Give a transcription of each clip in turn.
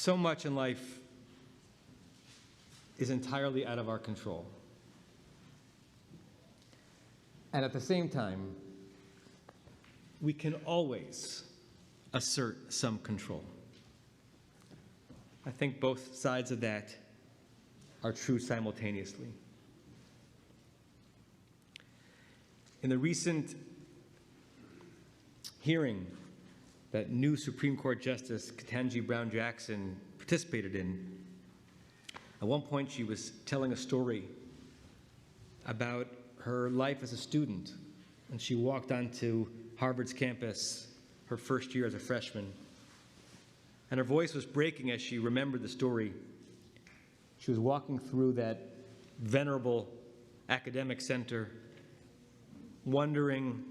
So much in life is entirely out of our control. And at the same time, we can always assert some control. I think both sides of that are true simultaneously. In the recent hearing that new Supreme Court Justice Ketanji Brown Jackson participated in, at one point she was telling a story about her life as a student, and she walked onto Harvard's campus her first year as a freshman. And her voice was breaking as she remembered the story. She was walking through that venerable academic center, wondering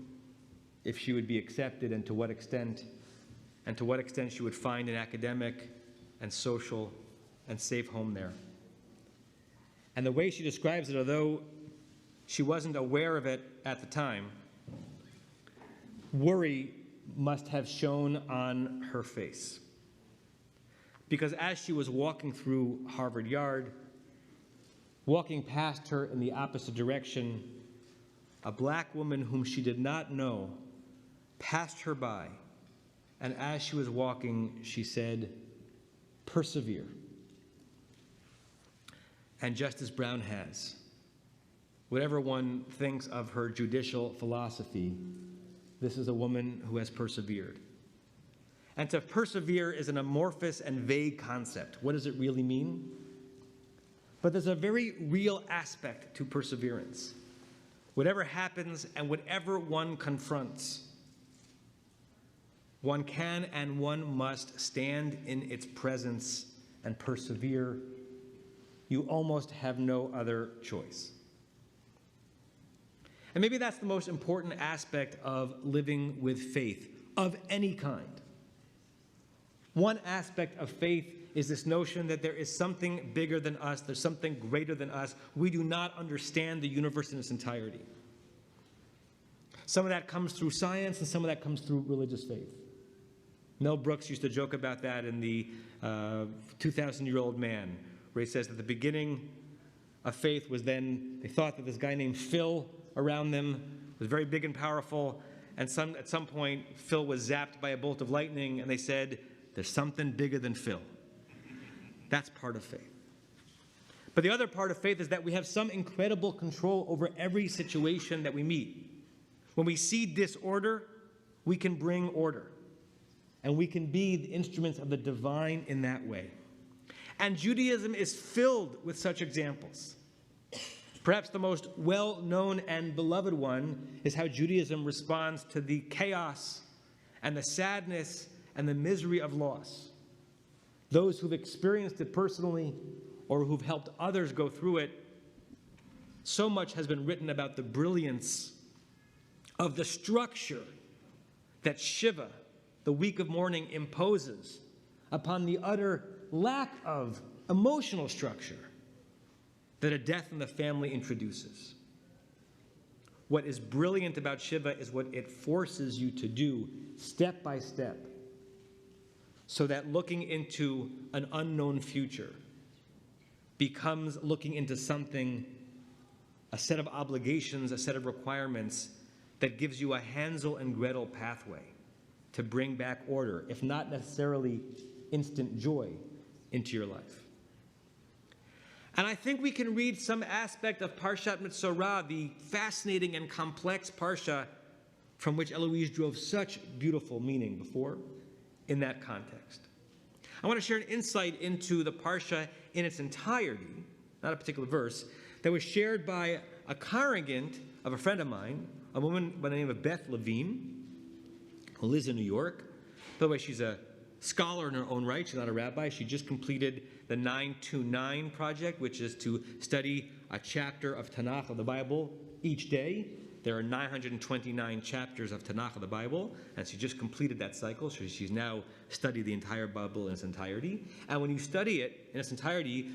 if she would be accepted and to what extent she would find an academic and social and safe home there. And the way she describes it, although she wasn't aware of it at the time, worry must have shown on her face. Because as she was walking through Harvard Yard, walking past her in the opposite direction, a black woman whom she did not know passed her by, and as she was walking, she said, "Persevere." And Justice Brown has. Whatever one thinks of her judicial philosophy, this is a woman who has persevered. And to persevere is an amorphous and vague concept. What does it really mean? But there's a very real aspect to perseverance. Whatever happens and whatever one confronts, one can and one must stand in its presence and persevere. You almost have no other choice. And maybe that's the most important aspect of living with faith of any kind. One aspect of faith is this notion that there is something bigger than us, there's something greater than us. We do not understand the universe in its entirety. Some of that comes through science, and some of that comes through religious faith. Mel Brooks used to joke about that in the 2,000-Year-Old Man, where he says that the beginning of faith was then, they thought that this guy named Phil around them was very big and powerful, and at some point, Phil was zapped by a bolt of lightning, and they said, there's something bigger than Phil. That's part of faith. But the other part of faith is that we have some incredible control over every situation that we meet. When we see disorder, we can bring order. And we can be the instruments of the divine in that way. And Judaism is filled with such examples. Perhaps the most well-known and beloved one is how Judaism responds to the chaos and the sadness and the misery of loss. Those who've experienced it personally or who've helped others go through it, so much has been written about the brilliance of the structure that Shiva, the week of mourning, imposes upon the utter lack of emotional structure that a death in the family introduces. What is brilliant about Shiva is what it forces you to do step by step, so that looking into an unknown future becomes looking into something, a set of obligations, a set of requirements that gives you a Hansel and Gretel pathway to bring back order, if not necessarily instant joy, into your life. And I think we can read some aspect of Parshat Mitzorah, the fascinating and complex parsha from which Eloise drove such beautiful meaning before, in that context. I want to share an insight into the parsha in its entirety, not a particular verse, that was shared by a congregant of a friend of mine, a woman by the name of Beth Levine, who lives in New York. By the way, she's a scholar in her own right. She's not a rabbi. She just completed the 929 project, which is to study a chapter of Tanakh of the Bible each day. There are 929 chapters of Tanakh of the Bible, and she just completed that cycle. So she's now studied the entire Bible in its entirety. And when you study it in its entirety,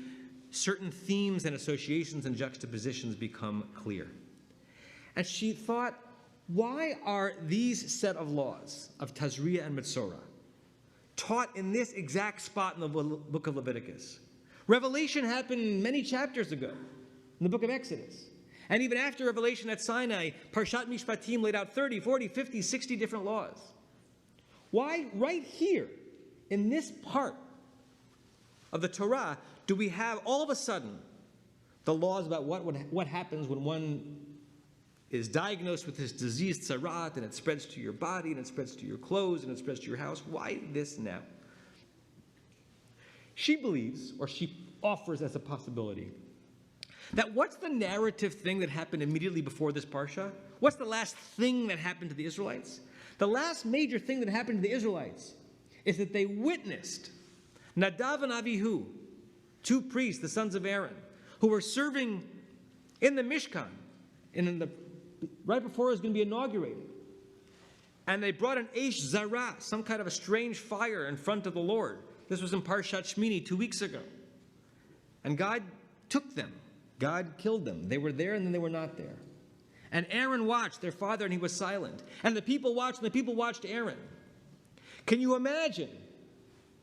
certain themes and associations and juxtapositions become clear. And she thought, why are these set of laws of Tazria and Mitzorah taught in this exact spot in the book of Leviticus. Revelation happened many chapters ago in the book of Exodus. And even after Revelation at Sinai, Parshat Mishpatim laid out 30, 40, 50, 60 different laws. Why right here, in this part of the Torah, do we have all of a sudden the laws about what happens when one is diagnosed with this disease, tzarat, and it spreads to your body, and it spreads to your clothes, and it spreads to your house? Why this now? She believes, or she offers as a possibility, that what's the narrative thing that happened immediately before this parsha? What's the last thing that happened to the Israelites? The last major thing that happened to the Israelites is that they witnessed Nadav and Avihu, two priests, the sons of Aaron, who were serving in the Mishkan, right before it was going to be inaugurated. And they brought an Eish Zara, some kind of a strange fire in front of the Lord. This was in Parshat Shmini 2 weeks ago. And God took them. God killed them. They were there and then they were not there. And Aaron watched their father and he was silent. And the people watched and the people watched Aaron. Can you imagine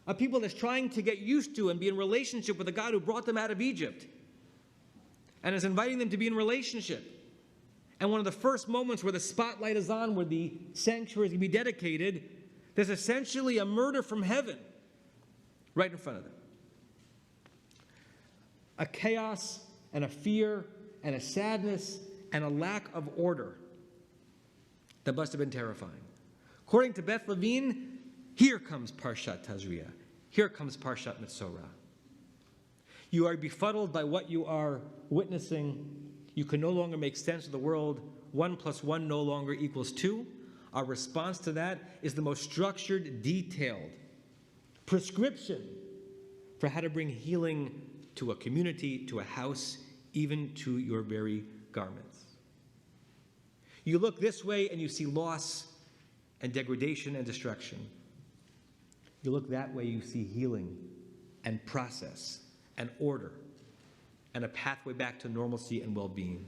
a people that's trying to get used to and be in relationship with a God who brought them out of Egypt and is inviting them to be in relationship? And one of the first moments where the spotlight is on, where the sanctuary is going to be dedicated, there's essentially a murder from heaven right in front of them. A chaos and a fear and a sadness and a lack of order that must have been terrifying. According to Beth Levine, here comes Parshat Tazria. Here comes Parshat Metzorah. You are befuddled by what you are witnessing. You can no longer make sense of the world. 1 + 1 no longer equals 2. Our response to that is the most structured, detailed prescription for how to bring healing to a community, to a house, even to your very garments. You look this way and you see loss and degradation and destruction. You look that way, you see healing and process and order and a pathway back to normalcy and well-being.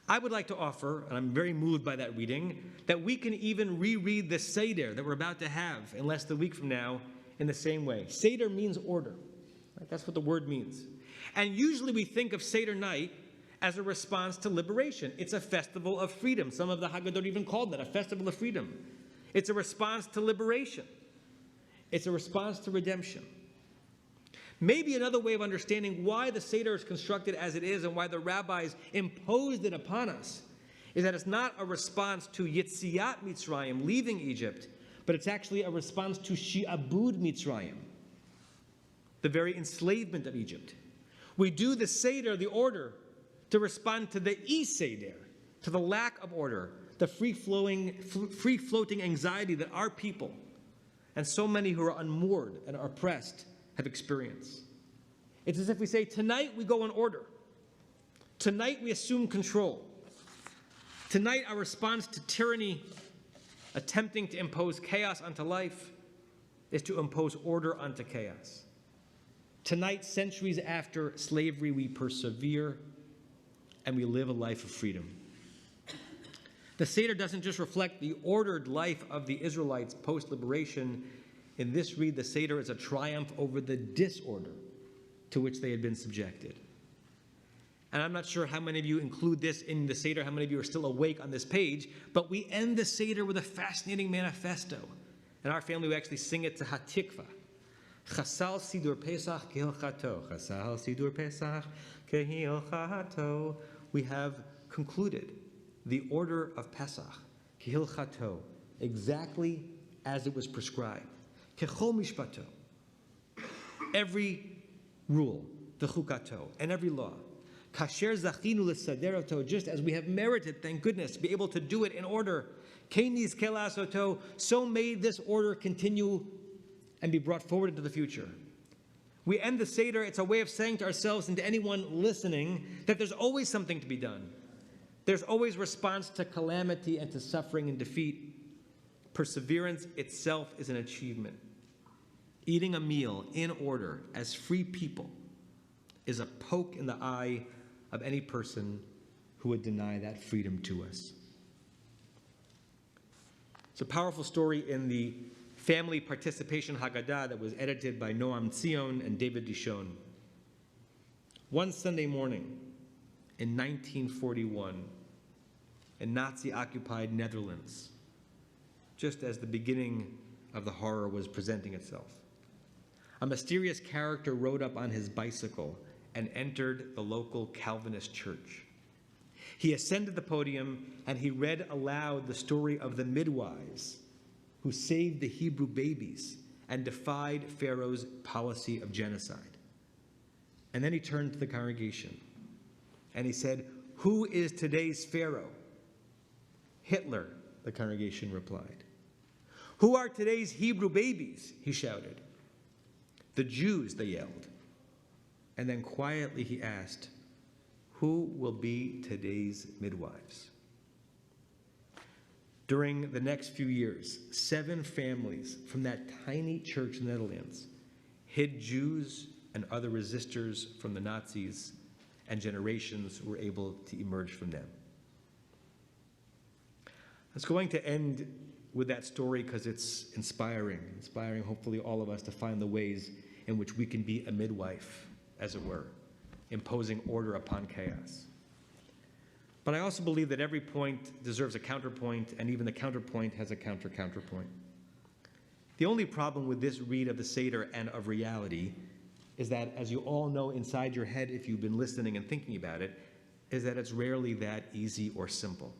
I would like to offer, and I'm very moved by that reading, that we can even reread the Seder that we're about to have in less than a week from now in the same way. Seder means order. Right? That's what the word means. And usually we think of Seder night as a response to liberation. It's a festival of freedom. Some of the Haggadot even called that a festival of freedom. It's a response to liberation. It's a response to redemption. Maybe another way of understanding why the Seder is constructed as it is and why the rabbis imposed it upon us is that it's not a response to Yetziat Mitzrayim, leaving Egypt, but it's actually a response to Shi'abud Mitzrayim, the very enslavement of Egypt. We do the Seder, the order, to respond to the E-Seder, to the lack of order, the free-floating anxiety that our people and so many who are unmoored and are oppressed have experienced. It's as if we say, tonight we go in order. Tonight we assume control. Tonight our response to tyranny, attempting to impose chaos onto life, is to impose order onto chaos. Tonight, centuries after slavery, we persevere and we live a life of freedom. The Seder doesn't just reflect the ordered life of the Israelites post-liberation. In this read, the Seder is a triumph over the disorder to which they had been subjected. And I'm not sure how many of you include this in the Seder, how many of you are still awake on this page, but we end the Seder with a fascinating manifesto. In our family, we actually sing it to Hatikva. Chasal Sidur Pesach Kehilchato. Chasal Sidur Pesach Kehilchato. We have concluded the order of Pesach, Kehilchato, exactly as it was prescribed. Kechol Mishpato. Every rule, the Chukato, and every law. Kasher Zachinu L'Saderoto, just as we have merited, thank goodness, to be able to do it in order. Kenis Kelasoto, so may this order continue and be brought forward into the future. We end the Seder, it's a way of saying to ourselves and to anyone listening that there's always something to be done. There's always response to calamity and to suffering and defeat. Perseverance itself is an achievement. Eating a meal in order as free people is a poke in the eye of any person who would deny that freedom to us. It's a powerful story in the family participation Haggadah that was edited by Noam Tzion and David Dishon. One Sunday morning in 1941, in Nazi-occupied Netherlands, just as the beginning of the horror was presenting itself, a mysterious character rode up on his bicycle and entered the local Calvinist church. He ascended the podium and he read aloud the story of the midwives who saved the Hebrew babies and defied Pharaoh's policy of genocide. And then he turned to the congregation and he said, "Who is today's Pharaoh?" "Hitler," the congregation replied. "Who are today's Hebrew babies?" he shouted. "The Jews," they yelled. And then quietly he asked, "Who will be today's midwives?" During the next few years, 7 families from that tiny church in the Netherlands hid Jews and other resistors from the Nazis, and generations were able to emerge from them. I was going to end with that story because it's inspiring hopefully all of us to find the ways in which we can be a midwife, as it were, imposing order upon chaos. But I also believe that every point deserves a counterpoint, and even the counterpoint has a counterpoint. The only problem with this read of the Seder and of reality is that, as you all know inside your head if you've been listening and thinking about it, is that it's rarely that easy or simple.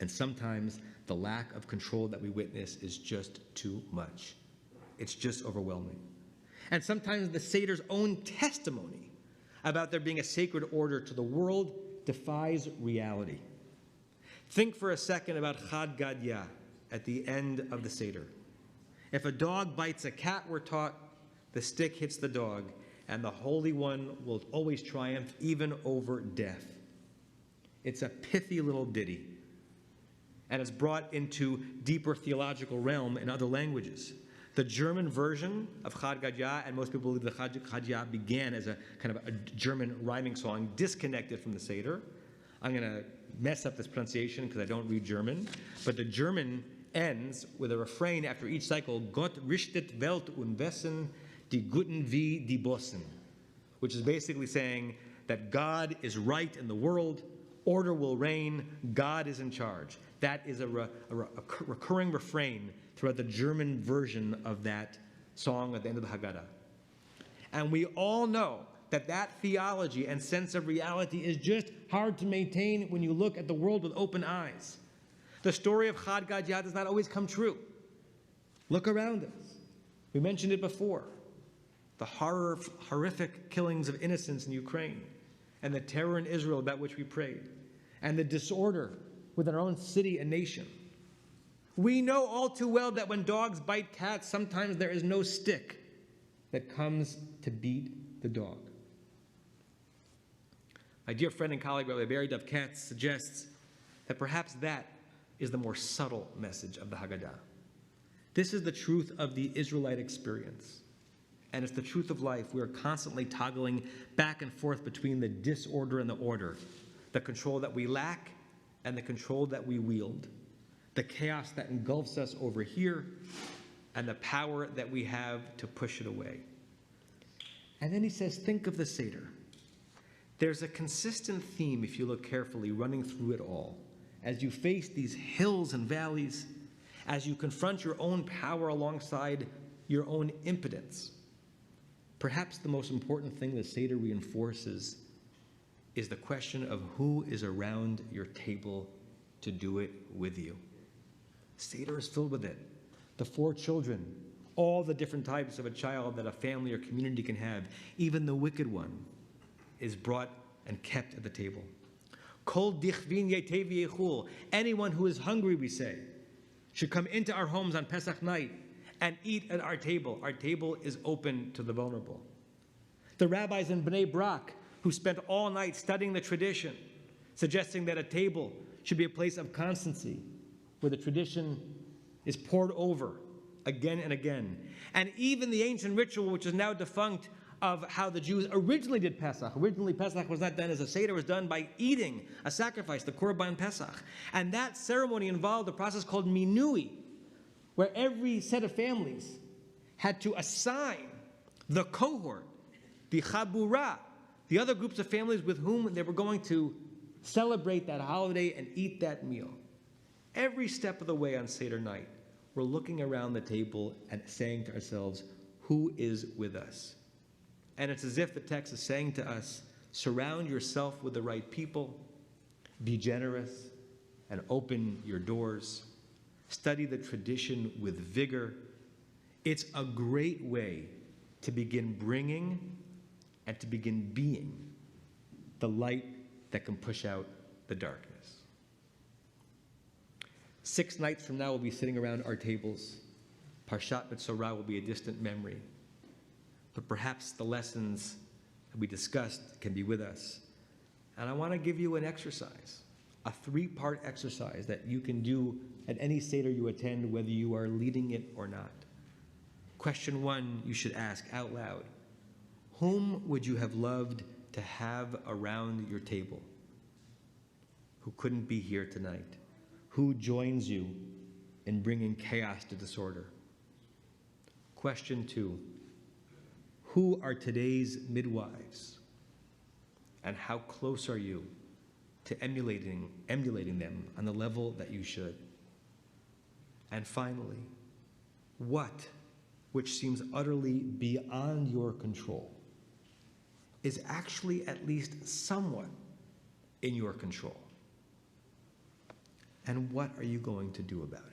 And sometimes the lack of control that we witness is just too much. It's just overwhelming. And sometimes the Seder's own testimony about there being a sacred order to the world defies reality. Think for a second about Chad Gadya at the end of the Seder. If a dog bites a cat, we're taught, the stick hits the dog, and the Holy One will always triumph even over death. It's a pithy little ditty, and it's brought into deeper theological realm in other languages. The German version of Chad Gadya, and most people believe the Chad Gadya began as a kind of a German rhyming song disconnected from the Seder. I'm going to mess up this pronunciation because I don't read German, but the German ends with a refrain after each cycle, Gott richtet Welt und Wesen, die Guten wie die Bossen, which is basically saying that God is right in the world, order will reign, God is in charge. That is a recurring refrain throughout the German version of that song at the end of the Haggadah. And we all know that that theology and sense of reality is just hard to maintain when you look at the world with open eyes. The story of Chad Gadya does not always come true. Look around us. We mentioned it before. The horrific killings of innocents in Ukraine, and the terror in Israel about which we prayed, and the disorder within our own city and nation. We know all too well that when dogs bite cats, sometimes there is no stick that comes to beat the dog. My dear friend and colleague, Rabbi Barry Dov Katz, suggests that perhaps that is the more subtle message of the Haggadah. This is the truth of the Israelite experience. And it's the truth of life. We are constantly toggling back and forth between the disorder and the order, the control that we lack and the control that we wield, the chaos that engulfs us over here, and the power that we have to push it away. And then he says, think of the Seder. There's a consistent theme, if you look carefully, running through it all. As you face these hills and valleys, as you confront your own power alongside your own impotence, perhaps the most important thing the Seder reinforces is the question of who is around your table to do it with you. Seder is filled with it. The 4 children, all the different types of a child that a family or community can have, even the wicked one, is brought and kept at the table. Kol dichvin yetev yechul. Anyone who is hungry, we say, should come into our homes on Pesach night and eat at our table. Our table is open to the vulnerable. The rabbis in Bnei Brak, who spent all night studying the tradition, suggesting that a table should be a place of constancy, where the tradition is poured over again and again. And even the ancient ritual, which is now defunct, of how the Jews originally did Pesach. Originally, Pesach was not done as a Seder, it was done by eating a sacrifice, the Korban Pesach. And that ceremony involved a process called minui, where every set of families had to assign the cohort, the chabura, the other groups of families with whom they were going to celebrate that holiday and eat that meal. Every step of the way on Seder night, we're looking around the table and saying to ourselves, who is with us? And it's as if the text is saying to us, surround yourself with the right people, be generous, and open your doors. Study the tradition with vigor. It's a great way to begin bringing and to begin being the light that can push out the darkness. 6 nights from now, we'll be sitting around our tables. Parshat Metzorah will be a distant memory. But perhaps the lessons that we discussed can be with us. And I want to give you an exercise, a 3-part exercise that you can do at any Seder you attend, whether you are leading it or not. Question 1, you should ask out loud. Whom would you have loved to have around your table who couldn't be here tonight? Who joins you in bringing chaos to disorder? Question 2, who are today's midwives? And how close are you to emulating them on the level that you should? And finally, what, which seems utterly beyond your control, is actually at least somewhat in your control? And what are you going to do about it?